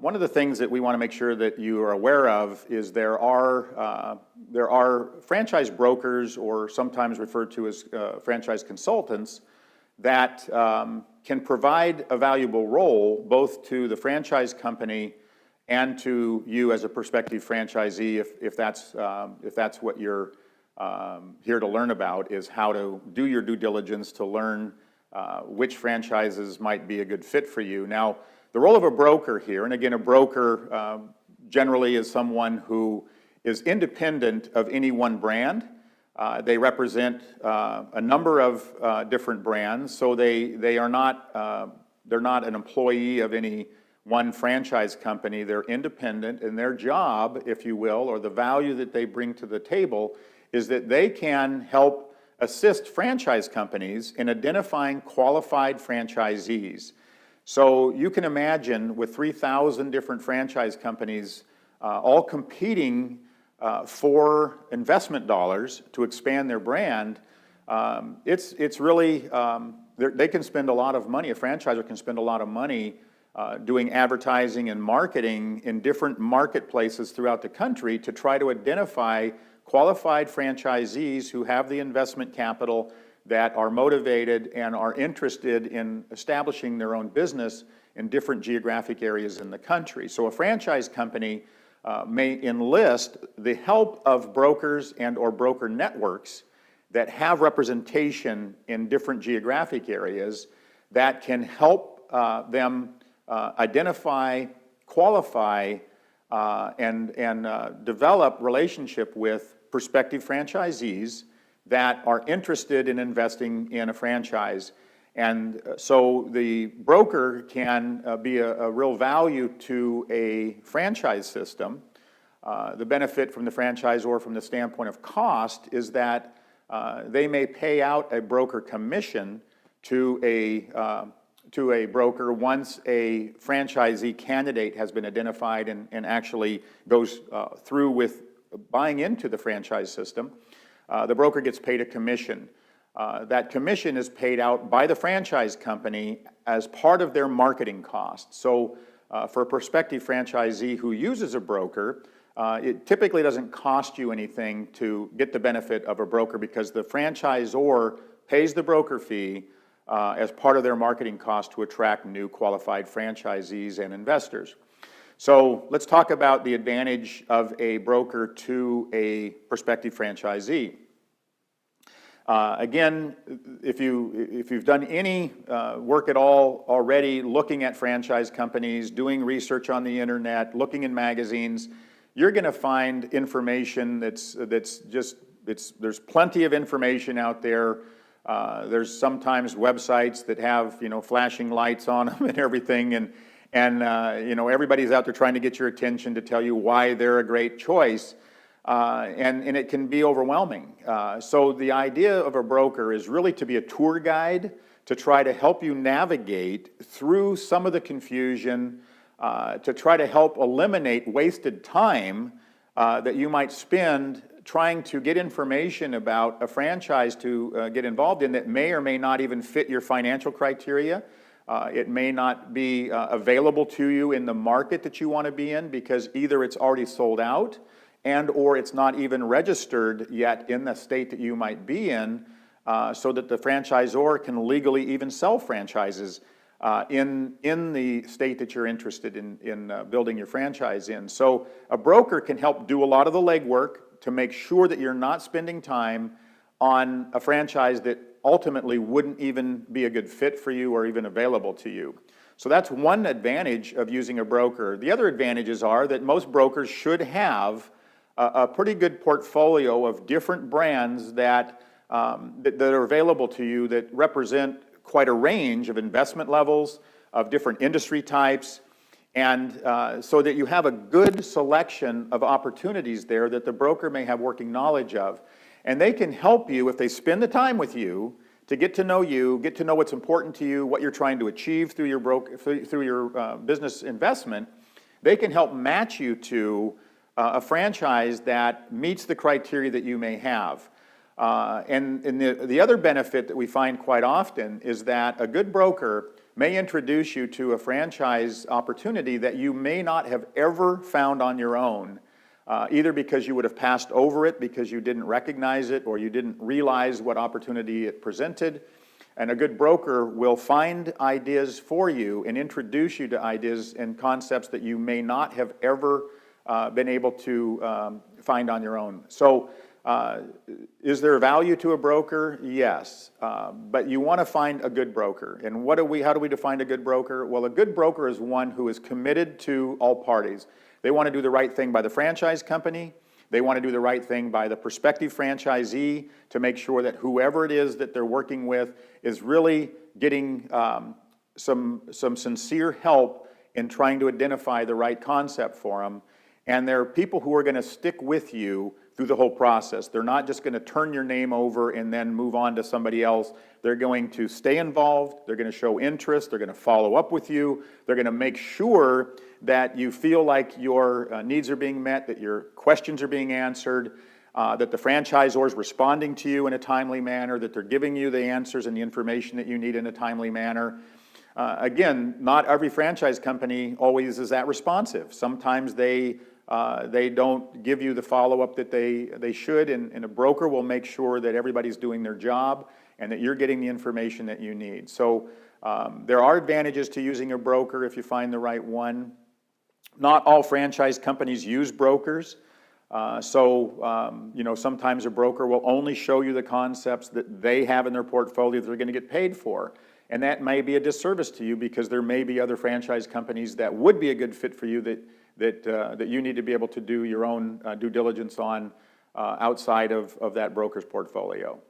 One of the things that we want to make sure that you are aware of is there are franchise brokers, or sometimes referred to as franchise consultants, that can provide a valuable role both to the franchise company and to you as a prospective franchisee, if that's what you're here to learn about, is how to do your due diligence to learn which franchises might be a good fit for you. Now, the role of a broker here, and again, a broker generally is someone who is independent of any one brand. They represent a number of different brands, so they are not they're not an employee of any one franchise company. They're independent, and their job, if you will, or the value that they bring to the table, is that they can help assist franchise companies in identifying qualified franchisees. So you can imagine with 3,000 different franchise companies all competing for investment dollars to expand their brand, it's really, they can spend a lot of money, a franchisor can spend a lot of money doing advertising and marketing in different marketplaces throughout the country to try to identify qualified franchisees who have the investment capital, that are motivated and are interested in establishing their own business in different geographic areas in the country. So a franchise company may enlist the help of brokers and or broker networks that have representation in different geographic areas that can help them identify, qualify, and develop relationship with prospective franchisees that are interested in investing in a franchise. And so the broker can be a real value to a franchise system. The benefit from the franchisor from the standpoint of cost is that they may pay out a broker commission to a broker once a franchisee candidate has been identified and actually goes through with buying into the franchise system. The broker gets paid a commission. That commission is paid out by the franchise company as part of their marketing costs. So for a prospective franchisee who uses a broker, it typically doesn't cost you anything to get the benefit of a broker, because the franchisor pays the broker fee as part of their marketing cost to attract new qualified franchisees and investors. So let's talk about the advantage of a broker to a prospective franchisee. Again, if you've done any work at all already looking at franchise companies, doing research on the internet, looking in magazines, you're going to find information there's plenty of information out there. There's sometimes websites that have flashing lights on them and everything, and everybody's out there trying to get your attention to tell you why they're a great choice. And it can be overwhelming. So the idea of a broker is really to be a tour guide to try to help you navigate through some of the confusion, to try to help eliminate wasted time that you might spend trying to get information about a franchise to get involved in that may or may not even fit your financial criteria. It may not be available to you in the market that you want to be in, because either it's already sold out and or it's not even registered yet in the state that you might be in, so that the franchisor can legally even sell franchises in the state that you're interested in building your franchise in. So a broker can help do a lot of the legwork to make sure that you're not spending time on a franchise that ultimately wouldn't even be a good fit for you or even available to you. So that's one advantage of using a broker. The other advantages are that most brokers should have a pretty good portfolio of different brands that are available to you that represent quite a range of investment levels, of different industry types, and so that you have a good selection of opportunities there that the broker may have working knowledge of. And they can help you, if they spend the time with you, to get to know you, get to know what's important to you, what you're trying to achieve through your business investment. They can help match you to a franchise that meets the criteria that you may have. And the other benefit that we find quite often is that a good broker may introduce you to a franchise opportunity that you may not have ever found on your own, either because you would have passed over it because you didn't recognize it or you didn't realize what opportunity it presented. And a good broker will find ideas for you and introduce you to ideas and concepts that you may not have ever been able to find on your own. So is there value to a broker? Yes, but you want to find a good broker. And how do we define a good broker? Well, a good broker is one who is committed to all parties. They want to do the right thing by the franchise company. They want to do the right thing by the prospective franchisee to make sure that whoever it is that they're working with is really getting some sincere help in trying to identify the right concept for them. And they're people who are going to stick with you through the whole process. They're not just going to turn your name over and then move on to somebody else. They're going to stay involved. They're going to show interest. They're going to follow up with you. They're going to make sure that you feel like your needs are being met, that your questions are being answered, that the franchisor is responding to you in a timely manner, that they're giving you the answers and the information that you need in a timely manner. Again, not every franchise company always is that responsive. Sometimes they don't give you the follow-up that they should, and a broker will make sure that everybody's doing their job and that you're getting the information that you need. So there are advantages to using a broker if you find the right one. Not all franchise companies use brokers. Sometimes a broker will only show you the concepts that they have in their portfolio that they're going to get paid for. And that may be a disservice to you because there may be other franchise companies that would be a good fit for you that you need to be able to do your own due diligence on outside of that broker's portfolio.